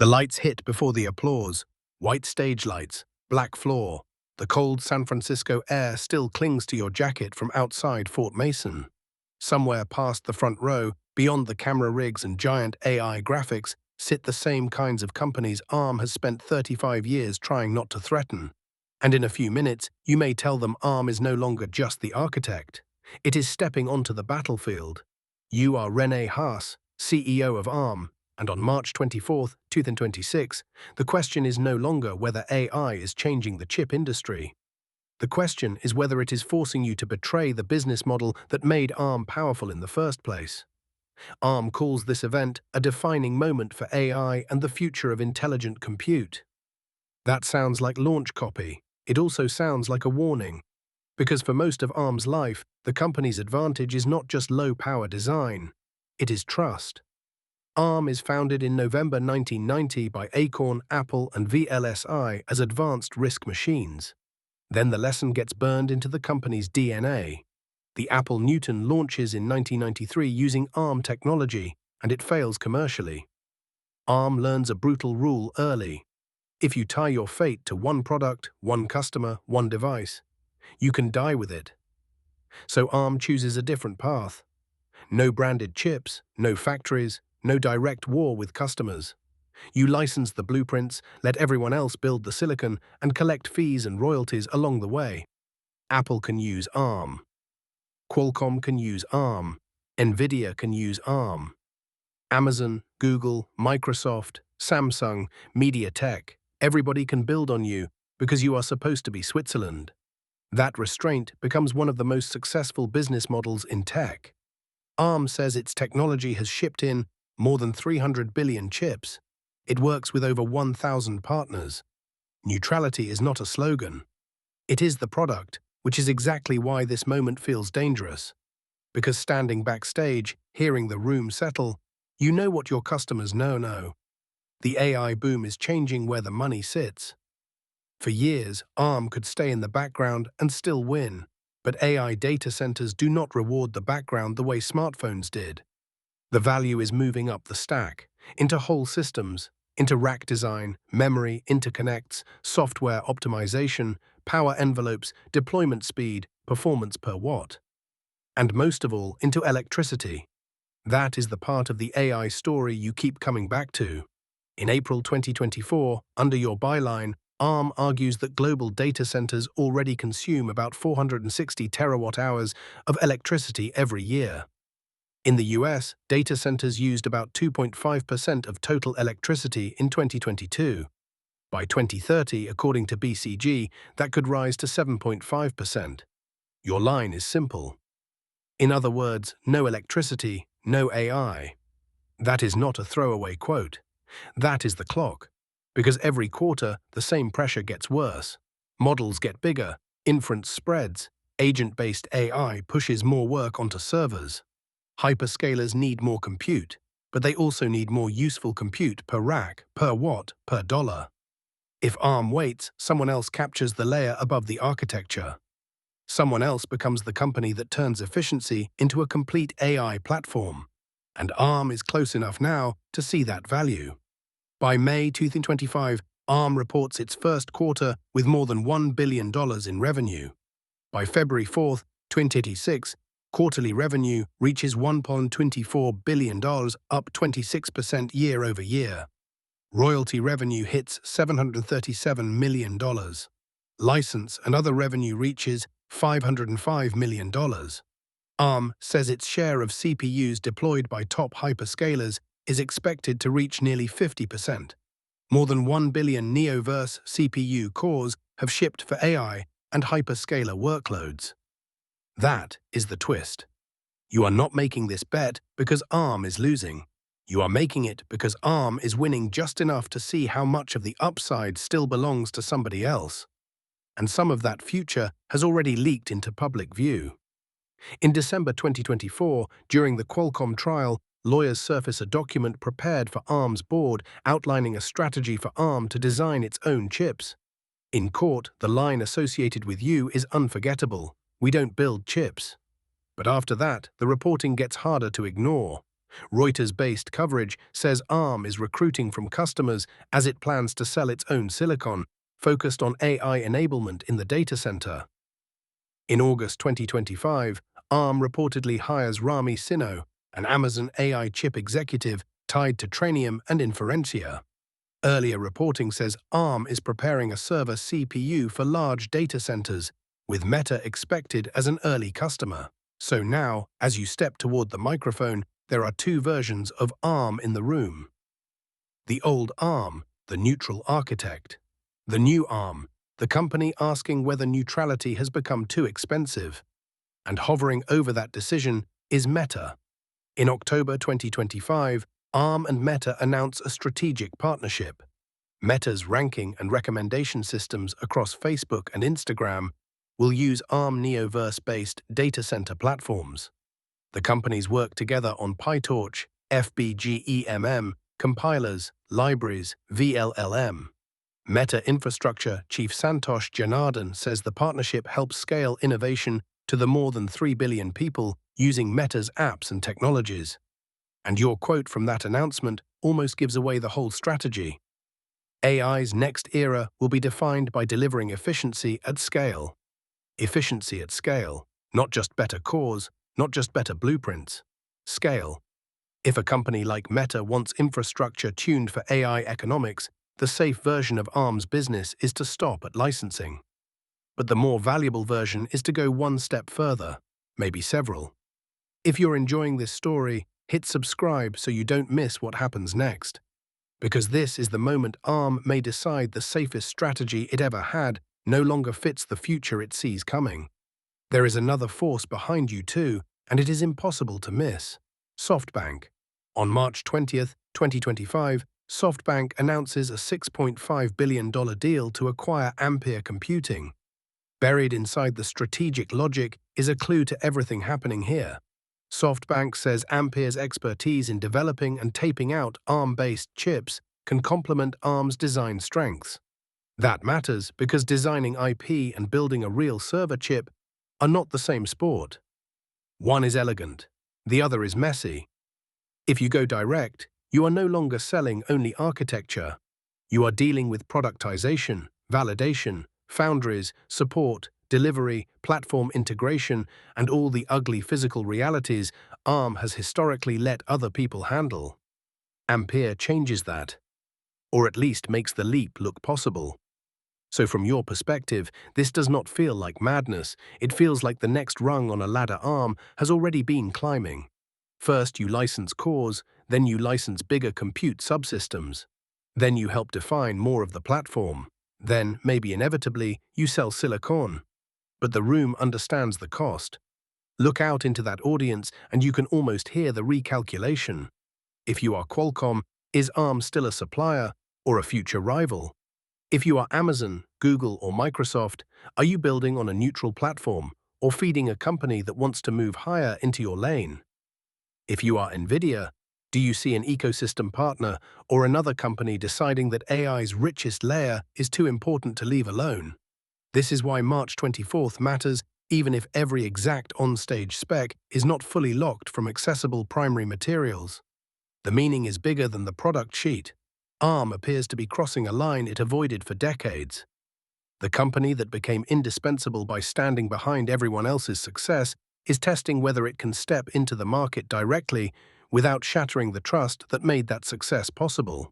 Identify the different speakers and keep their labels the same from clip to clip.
Speaker 1: The lights hit before the applause. White stage lights, black floor. The cold San Francisco air still clings to your jacket from outside Fort Mason. Somewhere past the front row, beyond the camera rigs and giant AI graphics, sit the same kinds of companies Arm has spent 35 years trying not to threaten. And in a few minutes, you may tell them Arm is no longer just the architect. It is stepping onto the battlefield. You are René Haas, CEO of Arm, and on March 24, 2026, the question is no longer whether AI is changing the chip industry. The question is whether it is forcing you to betray the business model that made Arm powerful in the first place. Arm calls this event a defining moment for AI and the future of intelligent compute. That sounds like launch copy. It also sounds like a warning. Because for most of Arm's life, the company's advantage is not just low-power design. It is trust. Arm is founded in November 1990 by Acorn, Apple, and VLSI as advanced RISC machines. Then the lesson gets burned into the company's DNA. The Apple Newton launches in 1993 using Arm technology, and it fails commercially. Arm learns a brutal rule early. If you tie your fate to one product, one customer, one device, you can die with it. So Arm chooses a different path. No branded chips, no factories, no direct war with customers. You license the blueprints, let everyone else build the silicon, and collect fees and royalties along the way. Apple can use Arm. Qualcomm can use Arm. Nvidia can use Arm. Amazon, Google, Microsoft, Samsung, MediaTek, everybody can build on you because you are supposed to be Switzerland. That restraint becomes one of the most successful business models in tech. Arm says its technology has shipped in more than 300 billion chips. It works with over 1,000 partners. Neutrality is not a slogan. It is the product, which is exactly why this moment feels dangerous. Because standing backstage, hearing the room settle, you know what your customers know. The AI boom is changing where the money sits. For years, Arm could stay in the background and still win, but AI data centers do not reward the background the way smartphones did. The value is moving up the stack, into whole systems, into rack design, memory, interconnects, software optimization, power envelopes, deployment speed, performance per watt. And most of all, into electricity. That is the part of the AI story you keep coming back to. In April 2024, under your byline, Arm argues that global data centers already consume about 460 terawatt-hours of electricity every year. In the US, data centers used about 2.5% of total electricity in 2022. By 2030, according to BCG, that could rise to 7.5%. Your line is simple. In other words, no electricity, no AI. That is not a throwaway quote. That is the clock. Because every quarter, the same pressure gets worse. Models get bigger, inference spreads, agent-based AI pushes more work onto servers. Hyperscalers need more compute, but they also need more useful compute per rack, per watt, per dollar. If Arm waits, someone else captures the layer above the architecture. Someone else becomes the company that turns efficiency into a complete AI platform. And Arm is close enough now to see that value. By May 2025, Arm reports its first quarter with more than $1 billion in revenue. By February 4, 2026, quarterly revenue reaches $1.24 billion, up 26% year over year. Royalty revenue hits $737 million. License and other revenue reaches $505 million. Arm says its share of CPUs deployed by top hyperscalers is expected to reach nearly 50%. More than 1 billion Neoverse CPU cores have shipped for AI and hyperscaler workloads. That is the twist. You are not making this bet because Arm is losing. You are making it because Arm is winning just enough to see how much of the upside still belongs to somebody else. And some of that future has already leaked into public view. In December 2024, during the Qualcomm trial, lawyers surface a document prepared for Arm's board outlining a strategy for Arm to design its own chips. In court, the line associated with you is unforgettable. We don't build chips. But after that, the reporting gets harder to ignore. Reuters-based coverage says ARM is recruiting from customers as it plans to sell its own silicon, focused on AI enablement in the data center. In August 2025, ARM reportedly hires Rami Sino, an Amazon AI chip executive tied to Trainium and Inferentia. Earlier reporting says ARM is preparing a server CPU for large data centers, with Meta expected as an early customer. So now, as you step toward the microphone, there are two versions of ARM in the room. The old ARM, the neutral architect. The new ARM, the company asking whether neutrality has become too expensive. And hovering over that decision is Meta. In October 2025, ARM and Meta announce a strategic partnership. Meta's ranking and recommendation systems across Facebook and Instagram will use ARM Neoverse-based data center platforms. The companies work together on PyTorch, FBGEMM, compilers, libraries, VLLM. Meta Infrastructure Chief Santosh Janardhan says the partnership helps scale innovation to the more than 3 billion people using Meta's apps and technologies. And your quote from that announcement almost gives away the whole strategy. AI's next era will be defined by delivering efficiency at scale. Efficiency at scale, not just better cores, not just better blueprints. Scale. If a company like Meta wants infrastructure tuned for AI economics, the safe version of ARM's business is to stop at licensing. But the more valuable version is to go one step further, maybe several. If you're enjoying this story, hit subscribe so you don't miss what happens next. Because this is the moment ARM may decide the safest strategy it ever had no longer fits the future it sees coming. There is another force behind you too, and it is impossible to miss. SoftBank. On March 20th, 2025, SoftBank announces a $6.5 billion deal to acquire Ampere Computing. Buried inside the strategic logic is a clue to everything happening here. SoftBank says Ampere's expertise in developing and taping out ARM-based chips can complement ARM's design strengths. That matters because designing IP and building a real server chip are not the same sport. One is elegant, the other is messy. If you go direct, you are no longer selling only architecture. You are dealing with productization, validation, foundries, support, delivery, platform integration, and all the ugly physical realities ARM has historically let other people handle. Ampere changes that, or at least makes the leap look possible. So from your perspective, this does not feel like madness. It feels like the next rung on a ladder ARM has already been climbing. First you license cores, then you license bigger compute subsystems. Then you help define more of the platform. Then, maybe inevitably, you sell silicon. But the room understands the cost. Look out into that audience and you can almost hear the recalculation. If you are Qualcomm, is ARM still a supplier or a future rival? If you are Amazon, Google, or Microsoft, are you building on a neutral platform or feeding a company that wants to move higher into your lane? If you are NVIDIA, do you see an ecosystem partner or another company deciding that AI's richest layer is too important to leave alone? This is why March 24th matters, even if every exact on-stage spec is not fully locked from accessible primary materials. The meaning is bigger than the product sheet. ARM appears to be crossing a line it avoided for decades. The company that became indispensable by standing behind everyone else's success is testing whether it can step into the market directly without shattering the trust that made that success possible.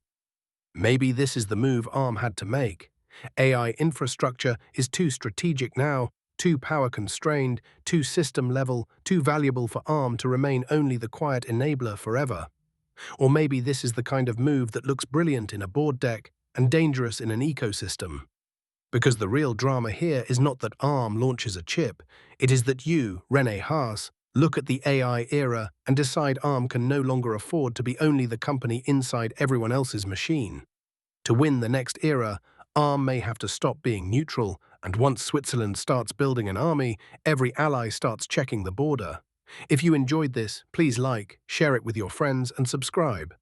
Speaker 1: Maybe this is the move ARM had to make. AI infrastructure is too strategic now, too power-constrained, too system-level, too valuable for ARM to remain only the quiet enabler forever. Or maybe this is the kind of move that looks brilliant in a board deck and dangerous in an ecosystem. Because the real drama here is not that ARM launches a chip, it is that you, René Haas, look at the AI era and decide ARM can no longer afford to be only the company inside everyone else's machine. To win the next era, ARM may have to stop being neutral, and once Switzerland starts building an army, every ally starts checking the border. If you enjoyed this, please like, share it with your friends, and subscribe.